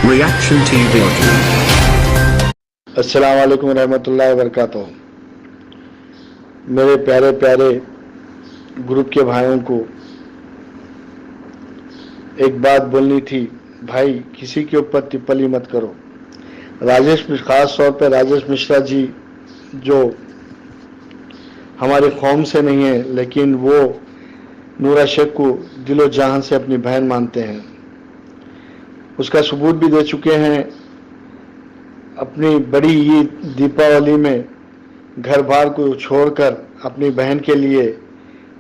Reaction TV audio. अस्सलाम वालेकुम रहमतुल्लाहि व बरकातुहू। मेरे प्यारे प्यारे ग्रुप के भाइयों को एक बात बोलनी थी। भाई, किसी के ऊपर टिप्पणी मत करो। खास तौर पर राजेश मिश्रा जी, जो हमारे कौम से नहीं है, लेकिन वो नूरा शेख को दिलो जहां से अपनी बहन मानते हैं। उसका सबूत भी दे चुके हैं। अपनी बड़ी ईद दीपावली में घर बार को छोड़कर अपनी बहन के लिए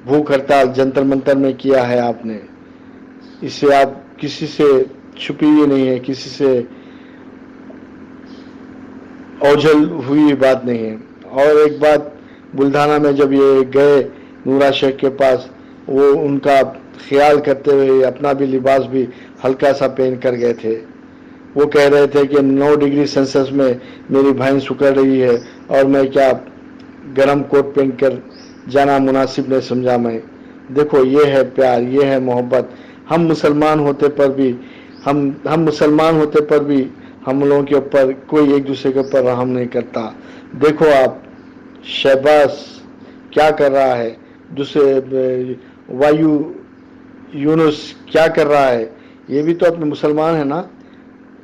भूख हड़ताल जंतर मंतर में किया है आपने। इससे आप किसी से छुपी हुई नहीं है, किसी से ओझल हुई बात नहीं है। और एक बात, बुल्ढाना में जब ये गए नूरा शेख के पास, वो उनका ख्याल करते हुए अपना भी लिबास भी हल्का सा पहन कर गए थे। वो कह रहे थे कि 9 डिग्री सेल्सियस में मेरी बहन सुकड़ रही है और मैं क्या गर्म कोट पहन कर जाना मुनासिब नहीं समझा। मैं देखो, ये है प्यार, ये है मोहब्बत। हम मुसलमान होते पर भी हम मुसलमान होते पर भी हम लोगों के ऊपर कोई एक दूसरे के ऊपर रहम नहीं करता। देखो आप, शहबाज क्या कर रहा है, दूसरे वायु यूनुस क्या कर रहा है, ये भी तो अपने मुसलमान है ना।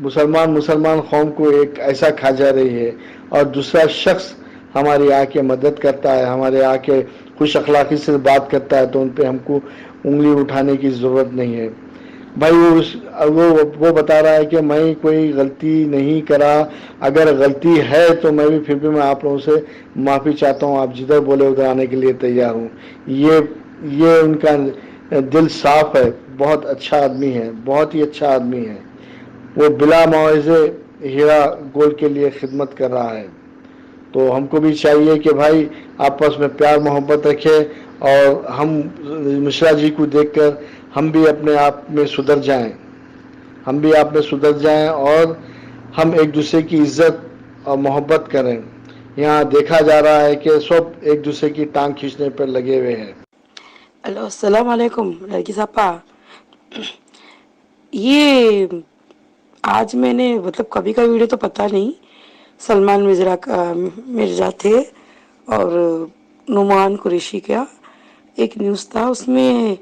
मुसलमान कौम को एक ऐसा खा जा रही है और दूसरा शख्स हमारी आके मदद करता है, हमारे आके खुश अखलाकी से बात करता है, तो उन पे हमको उंगली उठाने की ज़रूरत नहीं है। भाई वो बता रहा है कि मैं कोई गलती नहीं करा। अगर गलती है तो फिर भी मैं आप लोगों से माफ़ी चाहता हूँ। आप जिधर बोले उधर आने के लिए तैयार हूँ। ये उनका दिल साफ है। बहुत अच्छा आदमी है, बहुत ही अच्छा आदमी है। वो बिला मुआवजे हीरा गोल्ड के लिए खिदमत कर रहा है। तो हमको भी चाहिए कि भाई आपस में प्यार मोहब्बत रखें और हम मिश्रा जी को देखकर हम भी अपने आप में सुधर जाएं, हम भी आप में सुधर जाएं और हम एक दूसरे की इज्जत और मोहब्बत करें। यहाँ देखा जा रहा है कि सब एक दूसरे की टांग खींचने पर लगे हुए हैं। हेलो, अस्सलाम वालेकुम लड़की सापा। ये आज मैंने मतलब कभी का वीडियो तो पता नहीं। सलमान मिर्जा थे और नुमान कुरैशी का एक न्यूज़ था, उसमें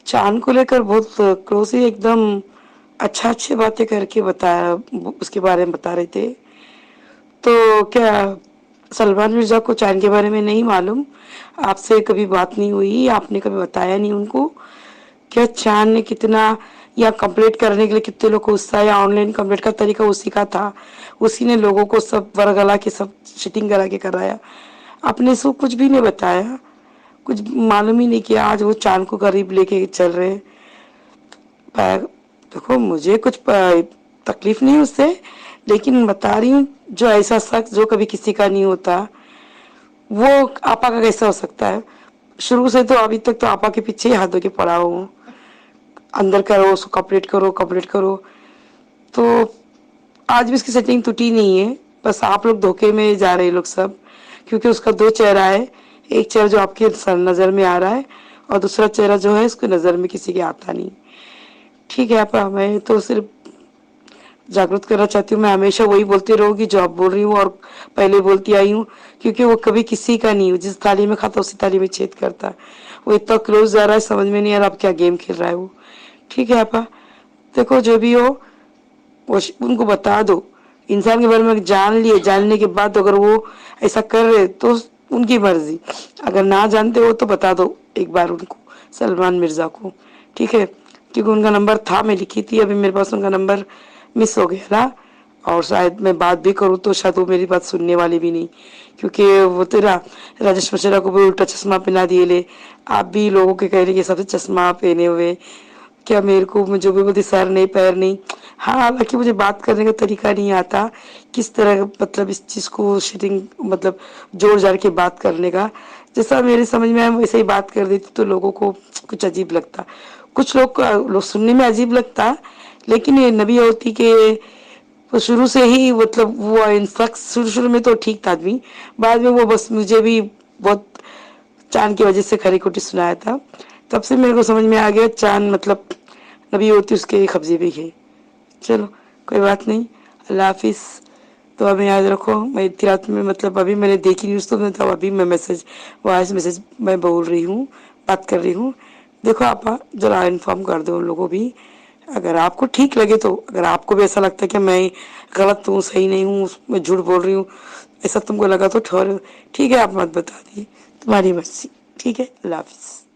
चांद को लेकर बहुत क्लोजली एकदम अच्छी बातें करके बताया, उसके बारे में बता रहे थे। तो क्या सलमान मिर्जा को चांद के बारे में नहीं मालूम? आपसे कभी बात नहीं हुई, आपने कभी बताया नहीं उनको क्या चांद ने कितना, या कंप्लीट करने के लिए कितने लोग को उत्साह, या ऑनलाइन कंप्लीट का तरीका उसी का था, उसी ने लोगों को सब वर्गला के सब शिटिंग करा के कराया। आपने इसको कुछ भी नहीं बताया, कुछ मालूम ही नहीं किया। आज वो चांद को करीब लेके चल रहे हैं। देखो, मुझे कुछ तकलीफ नहीं उससे, लेकिन बता रही हूँ, जो ऐसा शख्स जो कभी किसी का नहीं होता, वो आपा का कैसा हो सकता है? शुरू से तो अभी तक तो आपा के पीछे ही हाथ धो के पड़ा हूँ, अंदर करो उसको, कंप्लीट करो कंप्लीट करो। तो आज भी उसकी सेटिंग टूटी नहीं है, बस आप लोग धोखे में जा रहे लोग सब, क्योंकि उसका दो चेहरा है। एक चेहरा जो आपके नज़र में आ रहा है, और दूसरा चेहरा जो है उसको नज़र में किसी के आता नहीं। ठीक है आपा, मैं तो सिर्फ जागरूक करना चाहती हूँ। मैं हमेशा वही बोलती रहूँगी जो आप बोल रही हूँ और पहले बोलती आई हूँ, क्योंकि वो कभी किसी का नहीं, जिस थाली में खाता उसी थाली में छेद करता है। वो इतना क्लोज जा रहा है, समझ में नहीं आ रहा अब क्या गेम खेल रहा है वो। ठीक है आपा, देखो जो भी हो वो उनको बता दो। इंसान के बारे में जान लिए, जानने के बाद अगर वो ऐसा कर रहे तो उनकी मर्जी, अगर ना जानते हो तो बता दो एक बार उनको, सलमान मिर्जा को। ठीक है, क्योंकि उनका नंबर था, मैं लिखी थी, अभी मेरे पास उनका नंबर मिस हो गया ना। और शायद मैं बात भी करूँ तो शायद वो मेरी बात सुनने वाली भी नहीं, क्योंकि वो तेरा राजेश मिश्रा को भी उल्टा चश्मा पहना दिए ले। आप भी लोगों के कह रहे कि सबसे चश्मा पहने हुए, क्या मेरे को मुझे भी बोलती सर नहीं पैर नहीं। हाँ, हालांकि मुझे बात करने का तरीका नहीं आता, किस तरह मतलब इस चीज़ को शिटिंग मतलब जोड़ जाड़ के बात करने का। जैसा मेरे समझ में आया वैसे ही बात कर देती तो लोगों को कुछ अजीब लगता, कुछ लोग सुनने में अजीब लगता। लेकिन ये नबी होती के वो शुरू से ही मतलब वो इंसान शुरू शुरू में तो ठीक था आदमी, बाद में वो बस मुझे भी बहुत चांद की वजह से खरी खोटी सुनाया था। तब से मेरे को समझ में आ गया चांद मतलब नबी होती उसके कब्जे भी है। चलो, कोई बात नहीं, अल्लाह हाफिज़। तो हमें याद रखो, मैं इतनी रात में मतलब अभी मैंने देखी न्यूज़ तो मैं, तब अभी मैं मैसेज, वॉइस मैसेज मैं बोल रही हूँ, बात कर रही हूँ। देखो आपा ज़रा इन्फॉर्म कर दो उन लोगों को भी, अगर आपको ठीक लगे तो। अगर आपको भी ऐसा लगता है कि मैं गलत हूँ, सही नहीं हूँ, मैं झूठ बोल रही हूँ, ऐसा तुमको लगा तो ठहरो, ठीक है, आप मत बता दिए, तुम्हारी मर्जी। ठीक है, अल्लाह हाफिज़।